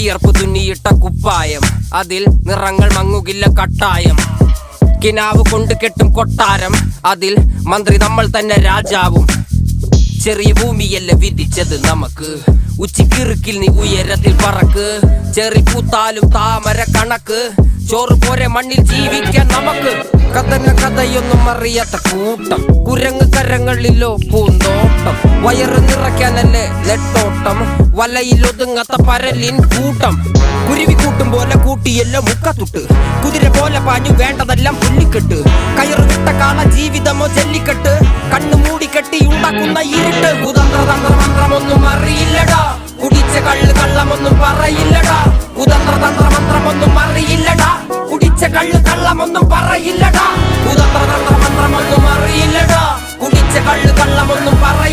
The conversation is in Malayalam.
വിയർപ്പ് തുന്നിയിട്ട കുപ്പായം, അതിൽ നിറങ്ങൾ മങ്ങുകില്ല കട്ടായം. കിനാവ് കൊണ്ട് കെട്ടും കൊട്ടാരം, അതിൽ മന്ത്രി നമ്മൾ തന്നെ രാജാവും. ചെറിയ ഭൂമിയല്ല വിധിച്ചത് നമുക്ക്, ഉച്ചിക്കിറുക്കിൽ നീ ഉയരത്തിൽ പറക്ക്. ചെറി പൂത്താലും താമര കണക്ക്, ചോറ് പോരെ മണ്ണിൽ ജീവിക്കാൻ നമുക്ക്. കഥയൊന്നും അറിയാത്ത കൂട്ടം, കുരങ്ങ് കരങ്ങളിലോ പൂന്തോട്ടം. വയറ് നിറയ്ക്കാനല്ലേ നെട്ടോട്ടം, വലയിൽ ഒതുങ്ങാത്ത പരലിൻ കൂട്ടം. കുരുവി കൂട്ടും പോലെ കൂട്ടിയല്ല മുക്കത്തുട്ട്, കുതിര പോലെ പാഞ്ഞു വേണ്ടതെല്ലാം പുല്ലിക്കെട്ട്. കയറ് വിട്ട കാള ജീവിതമോ ജല്ലിക്കെട്ട്, കണ്ണു മൂടിക്കെട്ടി ഉണ്ടാക്കുന്ന ഇരുട്ട്. കുതന്ത്രതന്ത്രമന്ത്രമൊന്നും അറിയില്ലടാ, കുടിച്ച കള്ള് കള്ളമൊന്നും പറയില്ലടാ. കുതന്ത്രതന്ത്രമന്ത്രമൊന്നും അറിയില്ലടാ, കുടിച്ച കള്ള് കള്ളമൊന്നും പറയില്ലടാ. കുതന്ത്രതന്ത്രമന്ത്രമൊന്നും അറിയില്ലടാ, കുടിച്ച കള്ള് കള്ളമൊന്നും പറയില്ല.